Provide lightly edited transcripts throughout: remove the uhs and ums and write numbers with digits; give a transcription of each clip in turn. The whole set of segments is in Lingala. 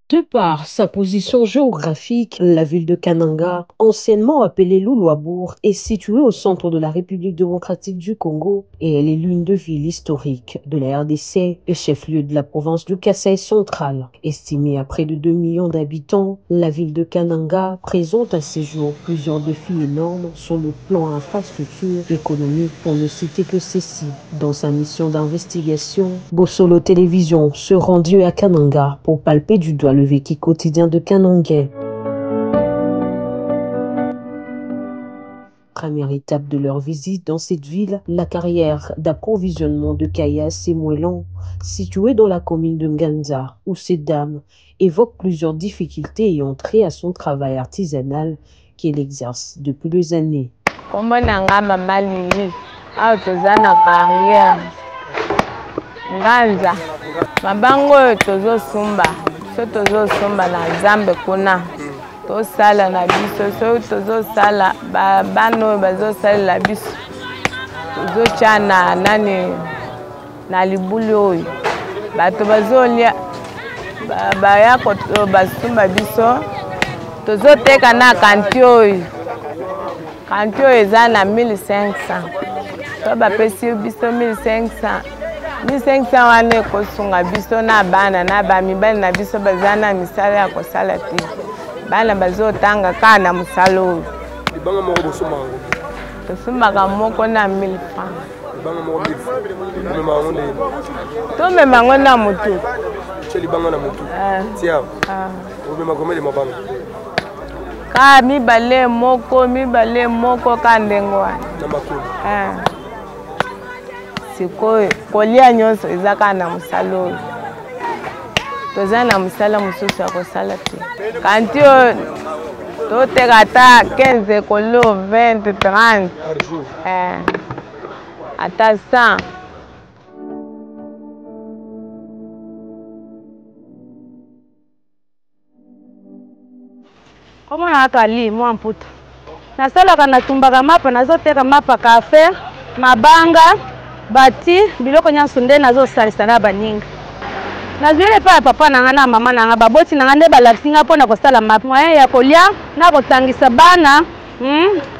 De par sa position géographique, la ville de Kananga, anciennement appelée Loulouabourg, est située au centre de la République démocratique du Congo et elle est l'une des villes historiques de la RDC et chef-lieu de la province du Kasaï central. Estimée à près de 2 millions d'habitants, la ville de Kananga présente à ses jours plusieurs défis énormes sur le plan infrastructure économique pour ne citer que ceci. Dans sa mission d'investigation, Bossolo Télévision se rendit à Kananga pour palper du doigt le vécu quotidien de Kanangais. Première étape de leur visite dans cette ville, la carrière d'approvisionnement de Kayas et Moellon, située dans la commune de Nganza, où cette dame évoque plusieurs difficultés ayant trait à son travail artisanal qu'elle exerce depuis des années. Nganza mabango tozo sumba na zambe kuna to sala na biso tozo sala bano bazo sala la biso tozo chana nani na libuli oyo bato bazolia baya ko basumba biso tozo teka na kanti oyo eza na 1500 to bapesi biso 1500 1500 wane kosunga biso na bana na bamibali na biso bazana misala ya kosala te bana bazotanga kana musala oyo libanga moko bosomango tosumbaka moko na 1000 francs libanga moko 1000 francs tomemango na mutu libanga na mutu tia omema komele mabanga ka mibale moko ka ndengo wana na makulu sikoyo kolia nyonso ezaka na musala oyo toza na musala mosusu ya kosala te kanti oyo toteka ata 15 kolo 20 30 ata 100. Komona akali mwa mputa nasalaka natumbaka mapa nazoteka mapa kafe mabanga bati biloko nyonso nde nazosalisa na baninga nazwile pa papa nanga na mama nanga baboti nanga nde balakisinga mpona kosala moyen ya kolia na kotangisa bana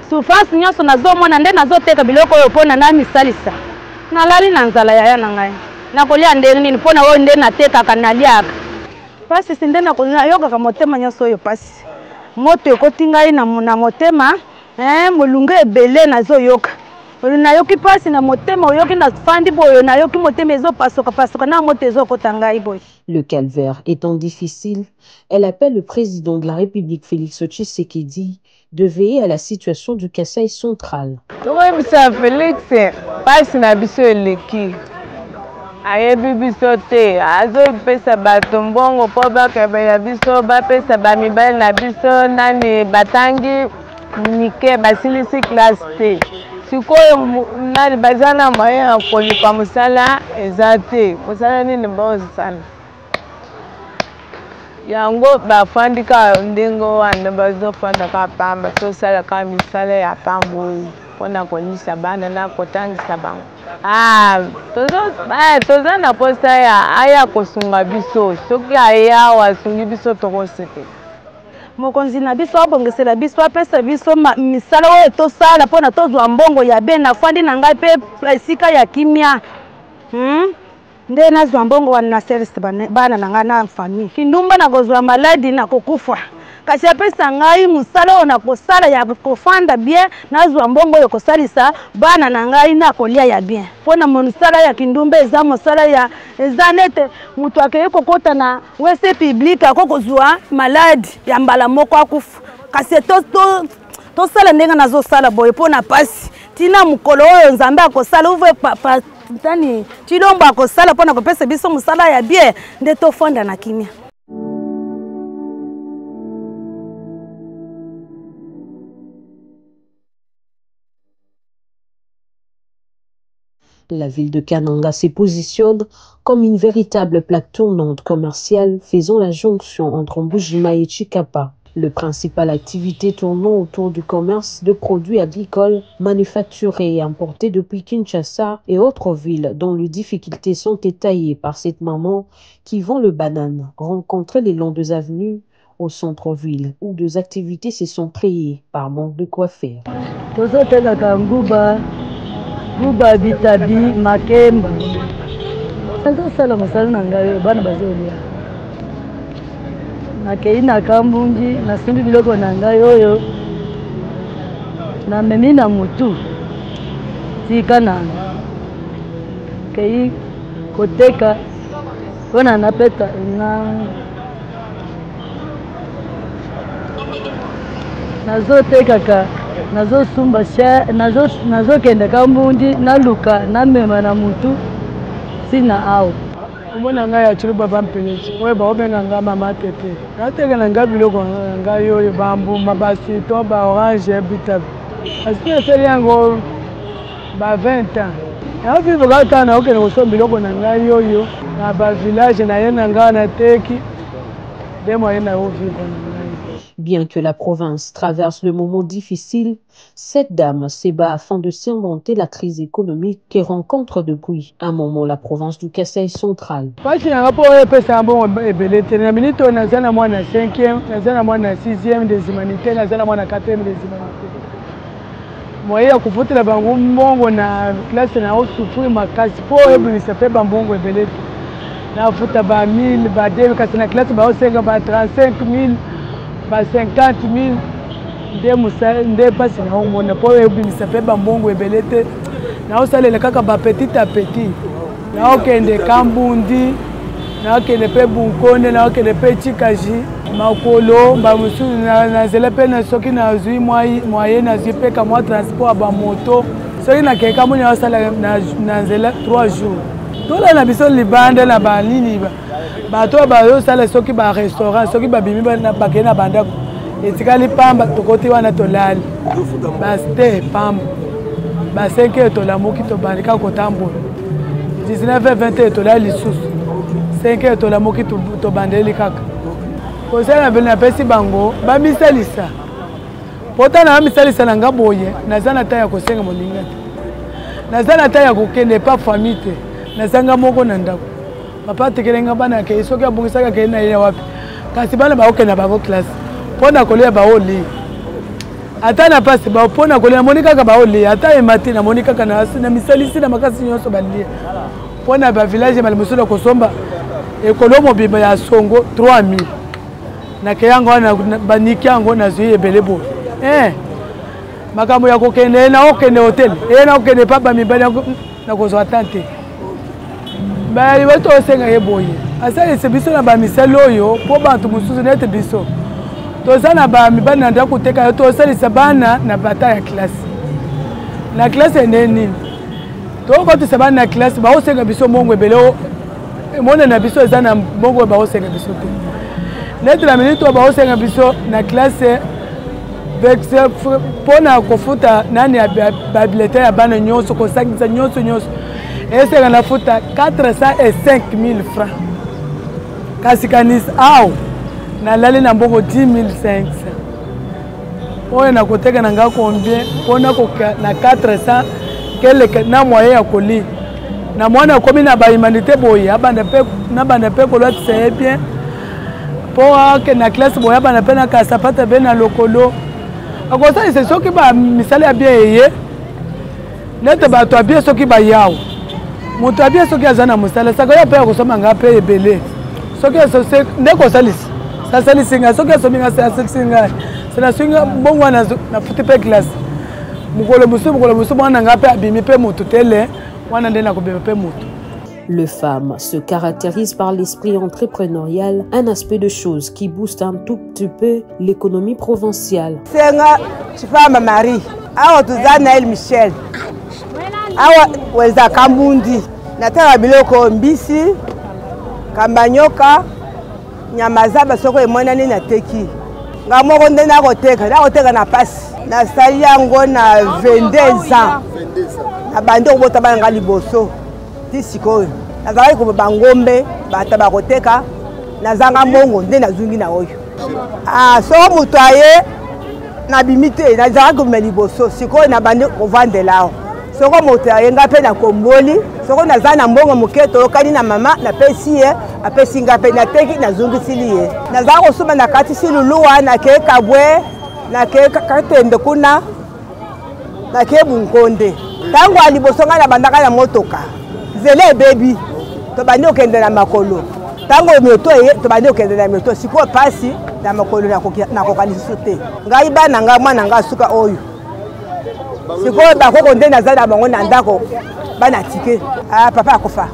souffrance nyonso nazomona nde nazoteka biloko oyo mpona na misalisa nalali na nzala yaya na ngai nakolia ndenge nini mpona oyo nde natekaka naliaka pasi si nde nayokaka motema nyonso oyo pasi moto ekoti ngai na motema molungu ebele nazoyoka nayoki pasi na motema oyoki na fandi boyo nayoki motema ezopasoka na moto ezokota ngai boy. Le calvaire étant difficile, elle appelle le président de la République Félix Tshisekedi de veiller à la situation du Kasaï central. Tokoyebisa Félix pasi na biso eleki ayebi biso te azopesa bato mbongo mpo bakabela biso bapesa bamibali na biso nani batangi mike basilisi classe te sikoyo nani baza na moyen ya kolipa mosala eza te mosala nini bazosala yango bafandika ndenge wana bazofandaka pamba tosalaka misala ya pamba oyo mpona kolisa bana na kotangisa bango toza na posa ya aya kosunga biso soki ayawa asungi biso tokosepela mokonzi na biso abongesela biso apesa biso misala oyo tosala mpona tozwa mbongo ya be na fandi na ngai mpe esika ya kimia nde nazwa mbongo wana na service bana na ngai na famille kindumba na kozwa maladi na kokufa kasi apesa ngai musala oyo na kosala ya kofanda bien nazwa mbongo oyo kosalisa bana na ngai na kolia ya bien mpona mosala ya kindumba eza mosala ya eza nete mutu akeye kokota na wese public akokozwa maladi ya mbala moko akufa kasi tosala ndenge nazosala boye mpona pasi tina mukolo oyo nzambe akosala uve tani chilombo akosala mpona kopesa biso mosala ya bien nde tofanda na kimia. La ville de Kananga se positionne comme une véritable plaque tournante commerciale faisant la jonction entre Mbujima et Chikapa. Le principale activité tournant autour du commerce de produits agricoles manufacturés et importés depuis Kinshasa et autres villes dont les difficultés sont étayées par cette maman qui vend le banane, rencontrée les longs des avenues au centre-ville où des activités se sont créées par manque de quoi faire. Nguba bitabi makemba ndo sala masala nangayo bana bazolia nakei na kambunji nasimbi biloko nangayo oyo na memi na mutu tika nanga kei koteka kona napeta na nazoteka ka nazo sumba sha nazo kende kambundi naluka namema na mutu sina au umona nga ya chulu baba mpelezi oye ba obenga nga mama tete nateka na nga biloko nga yo bambu mabasi to ba orange bita asi feri yango ba 20 ans ya vivo gata na okene ko sombi biloko na nga yo na ba village na yena nga na teki demo yena o vivo na. Bien que la province traverse de moments difficiles, cette dame se bat afin de surmonter la crise économique qu'elle rencontre depuis un moment la province du Kasaï central. Ba 50 000 nde pasi na omona po ebimisa pe bambongo ebelete na osalela kaka ba petit à petit na okende kambundi na okende pe bunkonde na okende pe chikaji makolo ba musu na zela pe na soki na zui moyen na zui pe ka moi transport ba moto soki na keka moni osala na zela 3 jours tola na biso libanda na ba nini ba bato bazosala soki ba restaurant soki babimi bakei na bandako etikali pamba tokoti wana tolali baste pamba ba 5 tolamuki tobandika kotambola 19-20 tolali lisusu 5 tolamuki tobandeli kaka kosala na pesi bango bamisalisa pota na bamisalisa na nga boye naza na ta ya kosenga moninga te naza na ta ya kokende pa famille te nazanga moko na ndako papa tekelenga bana ke soki abungisaka ke na ye wapi kasi bana ba okena ba classe pona kolia ba oli ata na pasi ba pona kolia monika ka ba oli ata e matina monika kana na misalisi na makasi nyonso balie pona ba village mal musula kosomba ekolomo biba ya songo 3000 na ke yango na baniki yango na zuye belebo makambo ya kokende na okende hotel na okende papa mibana na kozwa tante bali bato osenga yeboye asa ese biso na ba misalo oyo po bantu mususu nete biso toza na ba mibana na ndako teka yo to salisa bana na bata ya classe na classe neni to ko to sabana na classe ba osenga biso mongo ebele mona na biso eza na mongo ba osenga biso te nete la minute ba osenga biso na classe vexe pona kofuta nani ya bibliothèque ya bana nyonso ko sakisa nyonso ese kana futa 405 000 francs kasi kanisa au na lali na mbongo 10 500 oyo na koteka na nga combien pona ko na 400 kele na moyen ya koli na mwana komi na ba humanité boye abanda pe ko lot c'est bien pour que na classe boye abanda pe na ka sapata be na lokolo akosa c'est soki ba misali ya bien eye nete ba to bien soki ba yao moto abia soki azana musala saka ya pe akosoma nga pe ebele soki asose ndeko salisi sasalisi nga soki asomi nga sasalisi nga sena swinga bongo na futi pe classe mukolo musu mwana nga pe abimi pe moto tele wana ndena kobeba pe moto. Le FAM se caractérise par l'esprit entrepreneurial, un aspect de choses qui booste un tout petit peu l'économie provinciale. Senga Chifama Marie, awa tuzana El Michel. Awa weza kambundi nataka biloko mbisi kambanyoka nyama zaba soko emona ni na teki ngamoko nde nakoteka na pasi nasali yango na 22 ans na bande kobota bana nga liboso ti sikoyo nazalaki koba bangombe bata bakoteka nazanga mbongo nde nazungi na oyo Ah, so mutoye na bimite na zaka kumeli boso siko na bande ovande lao. Soko mutoye ngape na komboli, soko na zana mbongo muketo kali na mama na pesi apesi ngape na teki na zungu silie. Na zaka kusuma na kati siluluwa na ke kabwe na ke katende kuna na ke bunkonde. Tangu alibosonga na bandaka na motoka. Zele baby to bande okende na makolo. Tango moto to bande okende na moto siko pasi na makolo na kokanisi te. Ngai bana nga mwana nga suka oyo. Siko ba ko konde na zana bango na ndako bana tike. Ah papa akofa.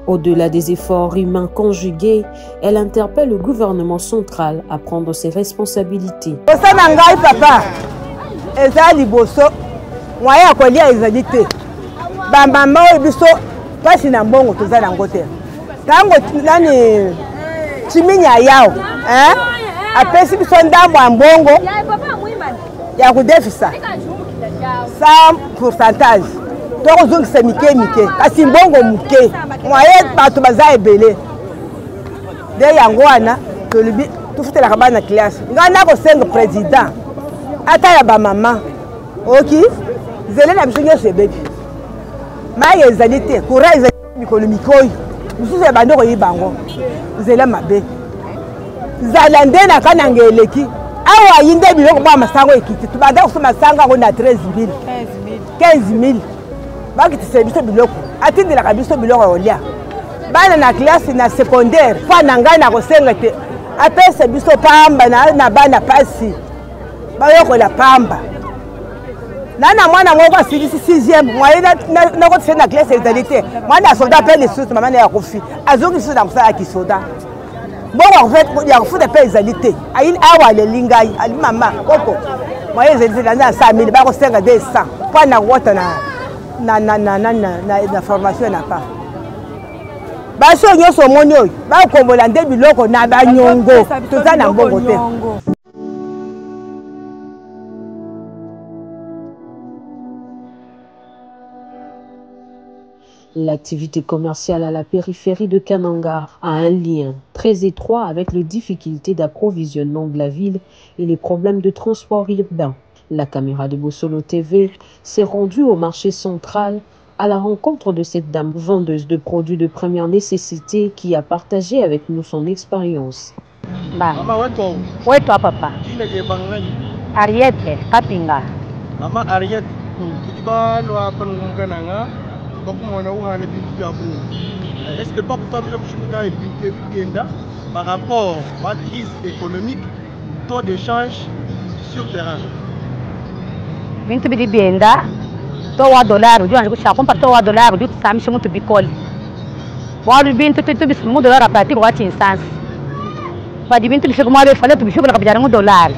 Au-delà des efforts humains conjugués, elle interpelle le gouvernement central à prendre ses responsabilités. Osana ngai papa ezali boso moya kolia ezali te. Ba mama biso pasi na mbongo tozala ngote. Tango nani chiminya yao apesi biso ndambo ya mbongo ya kudefisa 100% tokozongisa mike kasi mbongo muke mwaye bato baza ebele de yango wana tolobi tufutelaka bana classe nga nakosenga président ata ya bamama oki zele na biso nyonso ebebi mayi ezali te courant ezali mikolo mikoyi mosusu ya bando koyiba yango nzela mabe zala nde na kananga eleki awa yi nde biloko bwa masango ekiti tubanda kosoma masango yango na 15000 bakitisa biso biloko atindelaka biso biloko olia bana na classe na secondaire mpo na ngai nakosenga te apesa biso pamba na bana pasi bayokola pamba nana mwana moko asilisi 6e mwaye nakotise na classe ezali te mwana ya soda mpe lisusu mama na ya kofi azongi lisusu na mosala ya kisoda bongo ya kofuta mpe ezali te awa aleli ngai ali mama koko mwaye ezali te na 100000 bakosenga 200 mpo na kota na formation na pa baso nyonso omoni oyo bakombola nde biloko na banyongo toza na mbongo te. L'activité commerciale à la périphérie de Kananga a un lien très étroit avec les difficultés d'approvisionnement de la ville et les problèmes de transport urbain. La caméra de Bossolo TV s'est rendue au marché central à la rencontre de cette dame vendeuse de produits de première nécessité qui a partagé avec nous son expérience. Mama wetu papa. Ariete Kapinga. Mama Ariete. Kiba lo hapa ngungananga. Est-ce que pas pour toi par rapport à la crise économique, taux d'échange sur terrain? Vinto bidi bienda, $2, tu anjo kushaka compra $2, tu sami shimu tu bikoli. Bora bintu tu bis $1 apati kwa chinsansi. Padi bintu lifika mwabe fale tu bishukula kabijana $1.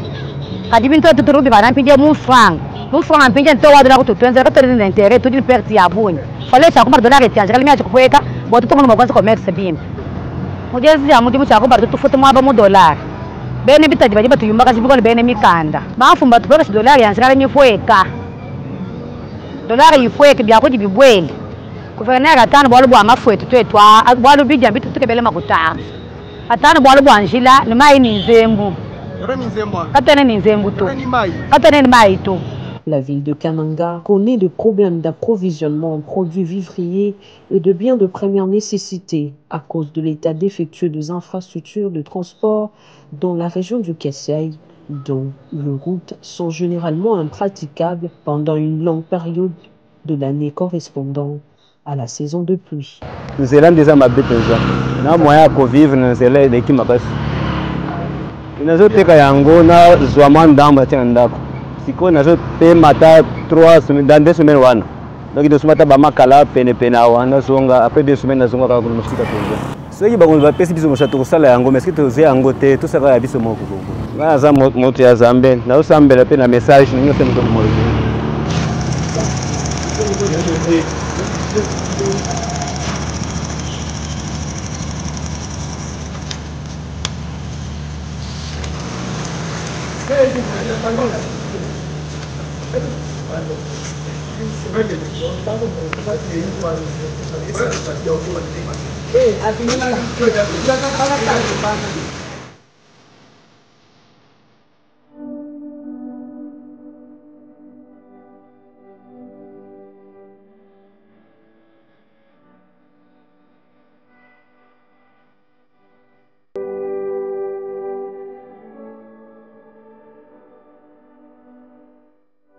Kadi bintu tu turubi bana mpinja $1. $1 mpinja $2 kutu 20 na intérêt tu din perti ya bunyi. Fale cha compra $1 etianja kali mia chikuweka, botu tu mwa kwanza commerce bim. Mujezi ya mudimu cha compra tu futu mwaba $1. Bene bitaji bajiba tuyumba kasi bikoli bene mikanda. Mafumba tu peka $1 yanzikala nyifuweka. $1 yifuweka bya kuti bibwele. Kuvena gatano bwalu bwa mafwetu twetwa bwalu bijja bitu tukebele makutanga. Atano bwalu bwa njila numayi ni nzembu. Katene ni nzembu tu. Katene ni mayi tu. La ville de Kananga connaît des problèmes d'approvisionnement en produits vivriers et de biens de première nécessité à cause de l'état défectueux des infrastructures de transport dans la région du Kasaï, dont les routes sont généralement impraticables pendant une longue période de l'année correspondant à la saison de pluie. Nous allons déjà m'habiter déjà. Na moyen à vivre nous allons les qui m'appellent. Nous allons te kayango na zoaman damba tiandako. Siko na zo pe mata 3 semaines dans 2 semaines wana. Donc de sumata ba makala pene wana zonga après 2 semaines na zonga ka kuna mosika penza. So yi ba ko ba pesi biso moshato kusala yango mais kito ze yango te to saka ya biso moko koko. Ngana za moto ya Zambe na usambela pe na message ninyo se mto mo. Hey,